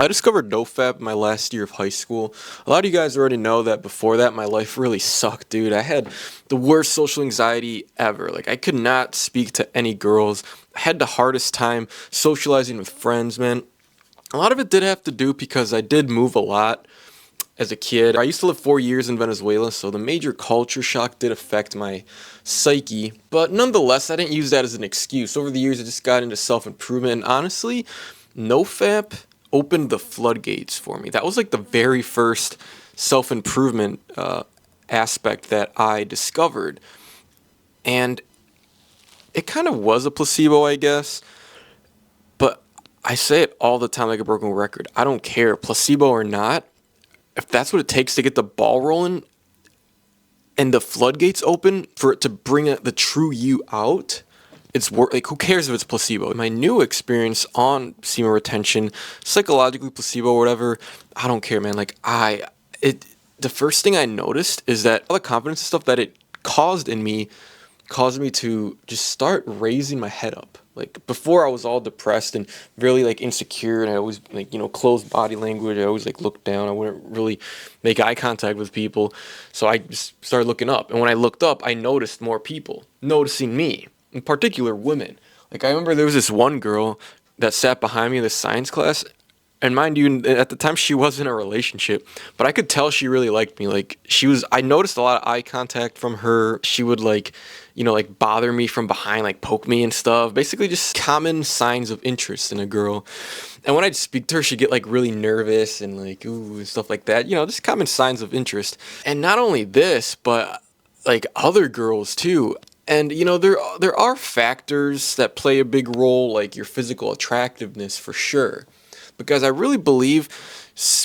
I discovered NoFap my last year of high school. A lot of you guys already know that before that, my life really sucked, dude. I had the worst social anxiety ever. Like, I could not speak to any girls. I had the hardest time socializing with friends, man. A lot of it did have to do because I did move a lot as a kid. I used to live 4 years in Venezuela, so the major culture shock did affect my psyche. But nonetheless, I didn't use that as an excuse. Over the years, I just got into self-improvement, and honestly, NoFap opened the floodgates for me. That was like the very first self-improvement aspect that I discovered. And it kind of was a placebo, I guess. But I say it all the time like a broken record. I don't care, placebo or not. If that's what it takes to get the ball rolling and the floodgates open for it to bring the true you out, it's like, who cares if it's placebo? My new experience on semen retention, psychologically placebo or whatever, I don't care, man. Like, the first thing I noticed is that all the confidence and stuff that it caused in me caused me to just start raising my head up. Like, before I was all depressed and really like insecure, and I always like, closed body language. I always like looked down. I wouldn't really make eye contact with people. So I just started looking up. And when I looked up, I noticed more people noticing me, in particular women. Like, I remember there was this one girl that sat behind me in the science class. And mind you, at the time she was in a relationship, but I could tell she really liked me. Like, I noticed a lot of eye contact from her. She would like bother me from behind, like poke me and stuff. Basically just common signs of interest in a girl. And when I'd speak to her, she'd get like really nervous and like, ooh, and stuff like that. Just common signs of interest. And not only this, but like other girls too. And there are factors that play a big role, like your physical attractiveness for sure. Because I really believe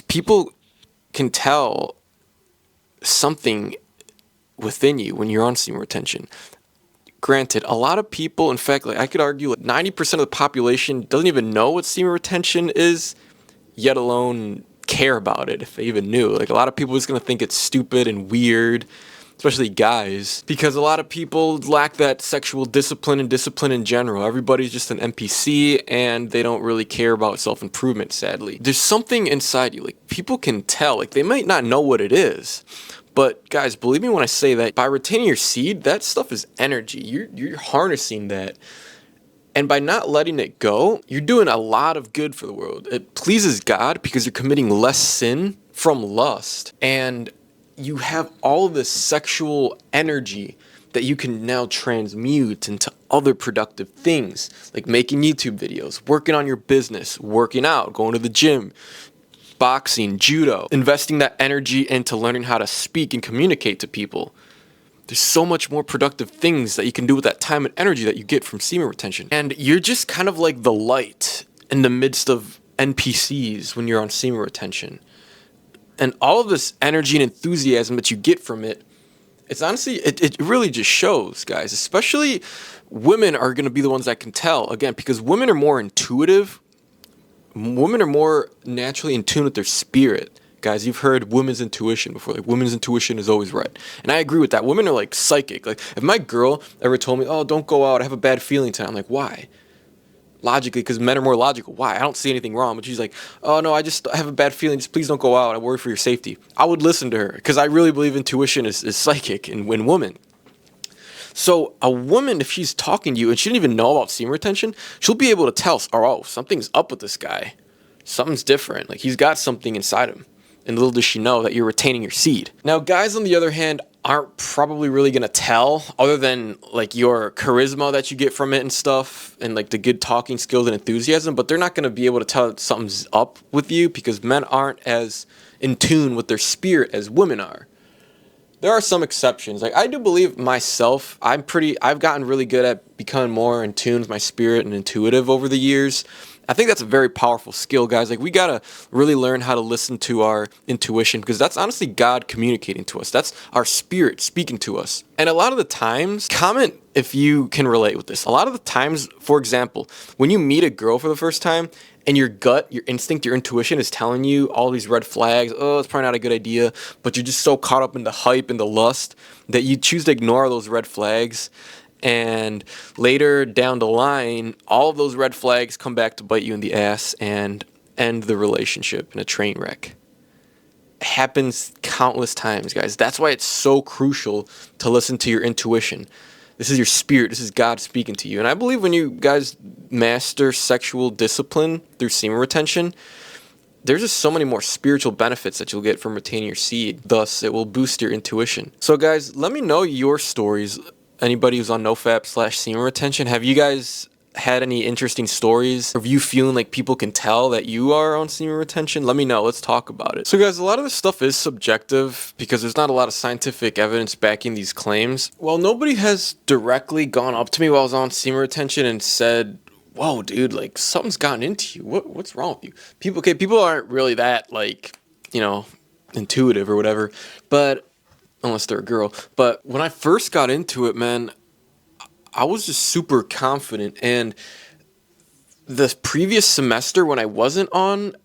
people can tell something within you when you're on semen retention. Granted, a lot of people, in fact, like I could argue like 90% of the population doesn't even know what semen retention is, yet alone care about it if they even knew. Like, a lot of people are just going to think it's stupid and weird, especially guys, because a lot of people lack that sexual discipline and discipline in general. Everybody's just an NPC and they don't really care about self-improvement, sadly. There's something inside you, like people can tell, like they might not know what it is. But guys, believe me when I say that by retaining your seed, that stuff is energy. You're harnessing that. And by not letting it go, you're doing a lot of good for the world. It pleases God because you're committing less sin from lust. And you have all of this sexual energy that you can now transmute into other productive things, like making YouTube videos, working on your business, working out, going to the gym, boxing, judo, investing that energy into learning how to speak and communicate to people. There's so much more productive things that you can do with that time and energy that you get from semen retention. And you're just kind of like the light in the midst of NPCs when you're on semen retention. And all of this energy and enthusiasm that you get from it, it's honestly, it really just shows, guys. Especially women are going to be the ones that can tell, again, because women are more intuitive. Women are more naturally in tune with their spirit. Guys, you've heard women's intuition before. Like, women's intuition is always right. And I agree with that. Women are like psychic. Like, if my girl ever told me, oh, don't go out, I have a bad feeling tonight, I'm like, why? Logically, because men are more logical. Why? I don't see anything wrong. But she's like, oh no, I have a bad feeling. Just please don't go out. I worry for your safety. I would listen to her because I really believe intuition is psychic in women. So a woman, if she's talking to you and she didn't even know about semen retention, she'll be able to tell, oh, something's up with this guy. Something's different. Like, he's got something inside him. And little does she know that you're retaining your seed. Now, guys, on the other hand, aren't probably really going to tell, other than like your charisma that you get from it and stuff, and like the good talking skills and enthusiasm, but they're not going to be able to tell that something's up with you because men aren't as in tune with their spirit as women are. There are some exceptions. Like, I do believe myself, I've gotten really good at becoming more in tune with my spirit and intuitive over the years. I think that's a very powerful skill, guys. Like, we gotta really learn how to listen to our intuition because that's honestly God communicating to us. That's our spirit speaking to us. And a lot of the times, comment if you can relate with this. A lot of the times, for example, when you meet a girl for the first time and your gut, your instinct, your intuition is telling you all these red flags, oh, it's probably not a good idea, but you're just so caught up in the hype and the lust that you choose to ignore those red flags. And later down the line, all of those red flags come back to bite you in the ass, and end the relationship in a train wreck. It happens countless times, guys. That's why it's so crucial to listen to your intuition. This is your spirit. This is God speaking to you. And I believe when you guys master sexual discipline through semen retention, there's just so many more spiritual benefits that you'll get from retaining your seed. Thus, it will boost your intuition. So guys, let me know your stories. Anybody who's on nofap/semen retention, have you guys had any interesting stories of you feeling like people can tell that you are on semen retention? Let me know. Let's talk about it. So guys, a lot of this stuff is subjective because there's not a lot of scientific evidence backing these claims. While nobody has directly gone up to me while I was on semen retention and said, whoa, dude, like something's gotten into you. What's wrong with you? People aren't really that like, intuitive or whatever, but unless they're a girl. But when I first got into it, man, I was just super confident. And the previous semester when I wasn't on,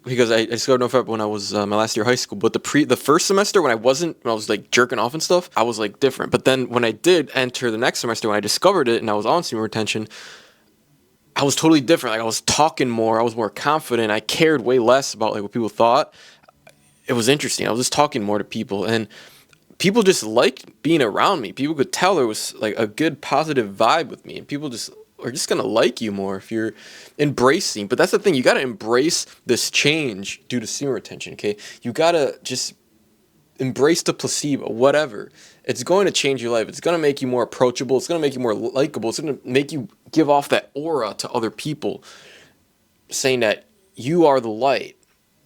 because I discovered NoFap when I was my last year of high school, but the first semester when I was like jerking off and stuff, I was like different. But then when I did enter the next semester, when I discovered it and I was on semen retention, I was totally different. Like I was talking more, I was more confident, I cared way less about like what people thought. It was interesting. I was just talking more to people, and people just liked being around me. People could tell there was like a good positive vibe with me, and people just are just gonna like you more if you're embracing. But that's the thing, you gotta embrace this change due to semen retention, okay? You gotta just embrace the placebo, whatever. It's going to change your life. It's going to make you more approachable. It's going to make you more likable. It's going to make you give off that aura to other people, saying that you are the light.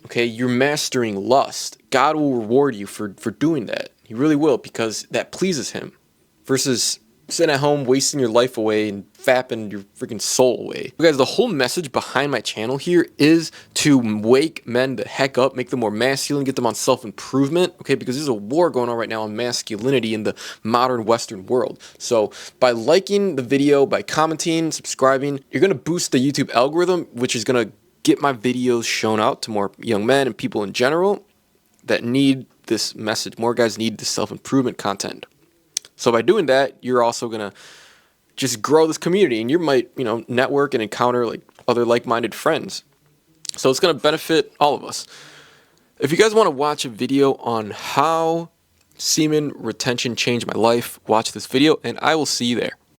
Okay, you're mastering lust. God will reward you for doing that. He really will, because that pleases him. Versus sitting at home wasting your life away and fapping your freaking soul away. You guys, the whole message behind my channel here is to wake men the heck up, make them more masculine, get them on self-improvement, okay? Because there's a war going on right now on masculinity in the modern Western world. So by liking the video, by commenting, subscribing, you're going to boost the YouTube algorithm, which is going to get my videos shown out to more young men and people in general that need this message. More guys need this self-improvement content. So by doing that, you're also going to just grow this community, and you might, network and encounter like other like-minded friends. So it's going to benefit all of us. If you guys want to watch a video on how semen retention changed my life, watch this video, and I will see you there.